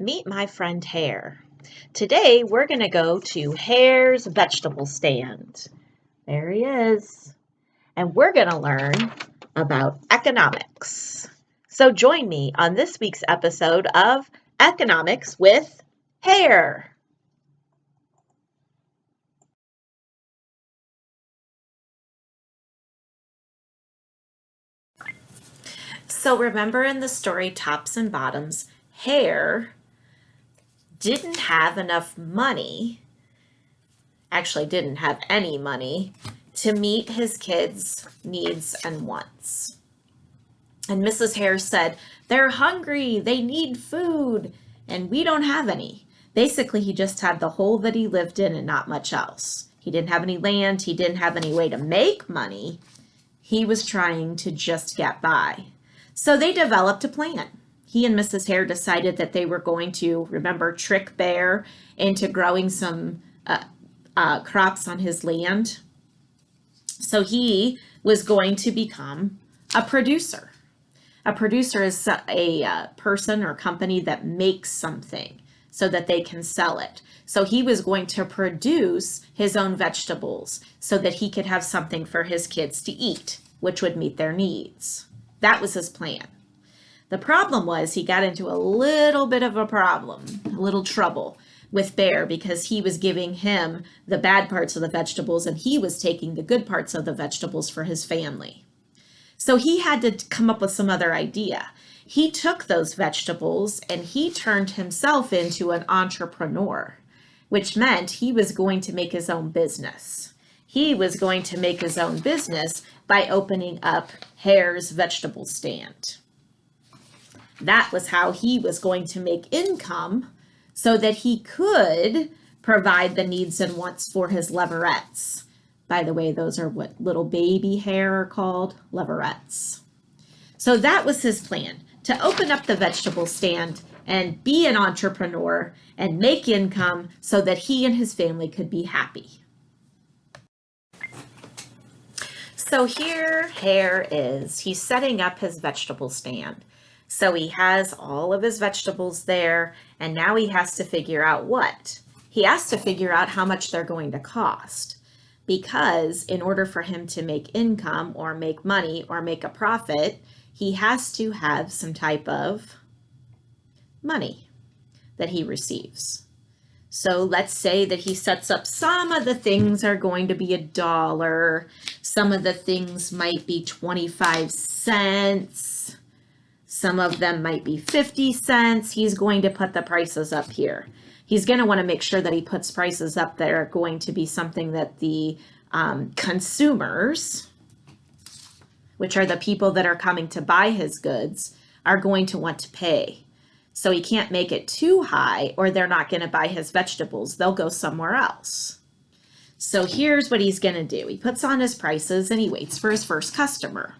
Meet my friend Hare. Today we're going to go to Hare's vegetable stand. There he is. And we're going to learn about economics. So join me on this week's episode of Economics with Hare. So remember in the story Tops and Bottoms, Hare didn't have enough money, actually didn't have any money, to meet his kids' needs and wants. And Mrs. Hare said, "They're hungry, they need food, and we don't have any." Basically, he just had the hole that he lived in and not much else. He didn't have any land, he didn't have any way to make money. He was trying to just get by. So they developed a plan. He and Mrs. Hare decided that they were going to, remember, trick Bear into growing some crops on his land. So he was going to become a producer. A producer is a person or company that makes something so that they can sell it. So he was going to produce his own vegetables so that he could have something for his kids to eat, which would meet their needs. That was his plan. The problem was he got into a little bit of a problem, a little trouble with Bear because he was giving him the bad parts of the vegetables and he was taking the good parts of the vegetables for his family. So he had to come up with some other idea. He took those vegetables and he turned himself into an entrepreneur, which meant he was going to make his own business. He was going to make his own business by opening up Hare's vegetable stand. That was how he was going to make income so that he could provide the needs and wants for his leverettes. By the way, those are what little baby hare are called, leverettes. So that was his plan, to open up the vegetable stand and be an entrepreneur and make income so that he and his family could be happy. So here Hare is. He's setting up his vegetable stand. So he has all of his vegetables there, and now he has to figure out what? He has to figure out how much they're going to cost. Because in order for him to make income or make money or make a profit, he has to have some type of money that he receives. So let's say that he sets up some of the things are going to be $1. Some of the things might be 25 cents. Some of them might be 50 cents. He's going to put the prices up here. He's going to want to make sure that he puts prices up that are going to be something that the consumers, which are the people that are coming to buy his goods, are going to want to pay. So he can't make it too high or they're not going to buy his vegetables. They'll go somewhere else. So here's what he's going to do. He puts on his prices and he waits for his first customer.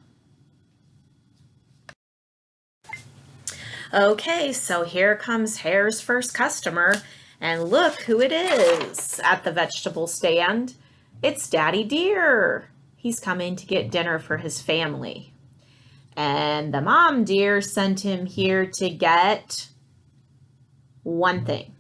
Okay, so here comes Hare's first customer, and look who it is at the vegetable stand. It's Daddy Deer. He's coming to get dinner for his family. And the mom deer sent him here to get one thing.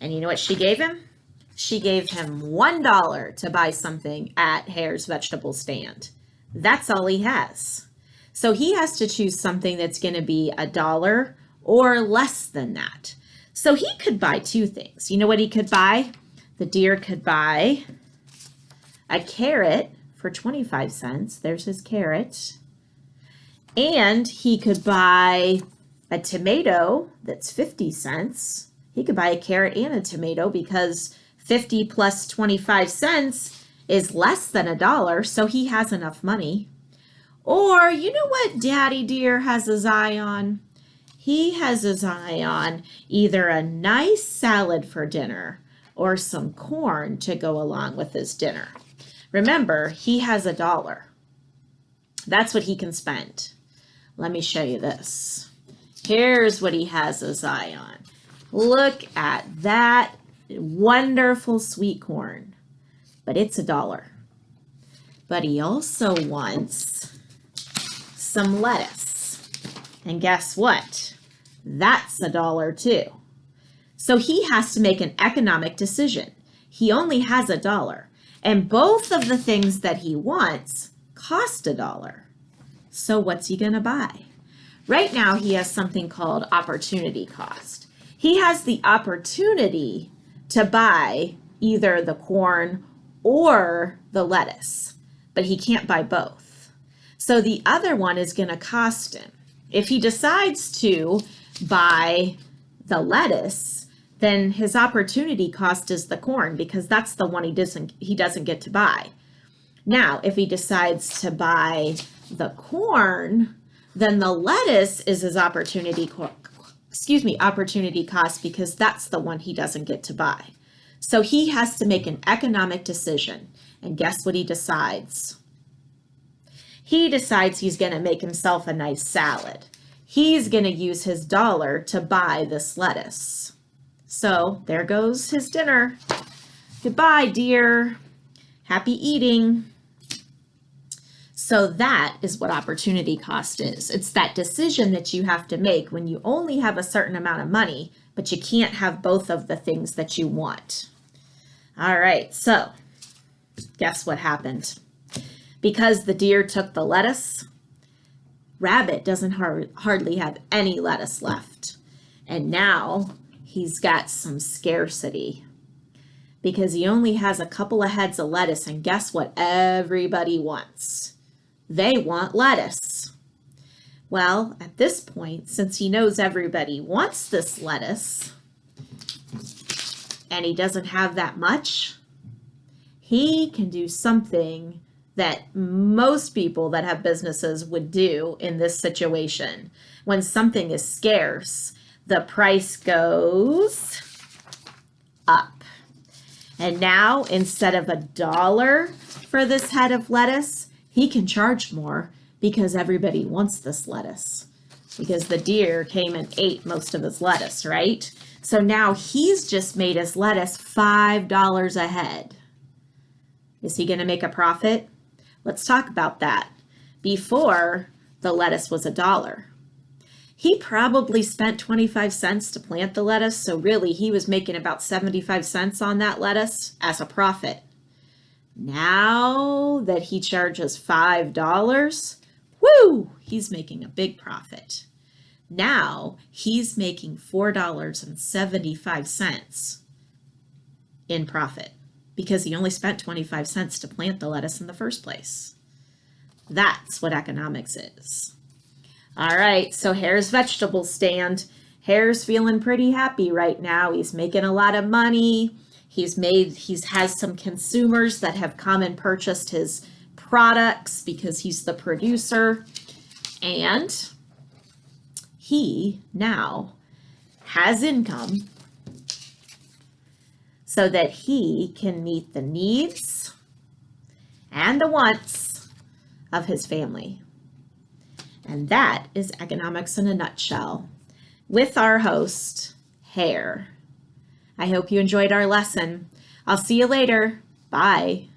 And you know what she gave him? She gave him $1 to buy something at Hare's vegetable stand. That's all he has. So he has to choose something that's going to be $1 or less than that. So he could buy two things. You know what he could buy? The deer could buy a carrot for 25 cents. There's his carrot. And he could buy a tomato that's 50 cents. He could buy a carrot and a tomato because 50 plus 25 cents is less than $1, so he has enough money. Or, you know what Daddy Deer has his eye on? He has his eye on either a nice salad for dinner or some corn to go along with his dinner. Remember, he has $1. That's what he can spend. Let me show you this. Here's what he has his eye on. Look at that wonderful sweet corn, but it's $1. But he also wants some lettuce. And guess what? That's $1 too. So he has to make an economic decision. He only has $1, and both of the things that he wants cost $1. So what's he going to buy? Right now, he has something called opportunity cost. He has the opportunity to buy either the corn or the lettuce, but he can't buy both. So the other one is going to cost him. If he decides to buy the lettuce, then his opportunity cost is the corn, because that's the one he doesn't get to buy. Now, if he decides to buy the corn, then the lettuce is his opportunity cost, because that's the one he doesn't get to buy. So he has to make an economic decision. And guess what he decides? He decides he's going to make himself a nice salad. He's going to use his $1 to buy this lettuce. So there goes his dinner. Goodbye, dear. Happy eating. So that is what opportunity cost is. It's that decision that you have to make when you only have a certain amount of money, but you can't have both of the things that you want. All right, so guess what happened? Because the deer took the lettuce, Rabbit doesn't hardly have any lettuce left. And now he's got some scarcity because he only has a couple of heads of lettuce, and guess what everybody wants? They want lettuce. Well, at this point, since he knows everybody wants this lettuce and he doesn't have that much, he can do something that most people that have businesses would do in this situation. When something is scarce, the price goes up. And now, instead of $1 for this head of lettuce, he can charge more because everybody wants this lettuce. Because the deer came and ate most of his lettuce, right? So now he's just made his lettuce $5 a head. Is he going to make a profit? Let's talk about that. Before, the lettuce was $1. He probably spent 25 cents to plant the lettuce, so really he was making about 75 cents on that lettuce as a profit. Now that he charges $5, woo, he's making a big profit. Now he's making $4.75 in profit because he only spent 25 cents to plant the lettuce in the first place. That's what economics is. All right, so Hare's vegetable stand. Hare's feeling pretty happy right now. He's making a lot of money. He has some consumers that have come and purchased his products because he's the producer. And he now has income so that he can meet the needs and the wants of his family. And that is economics in a nutshell with our host, Hare. I hope you enjoyed our lesson. I'll see you later. Bye.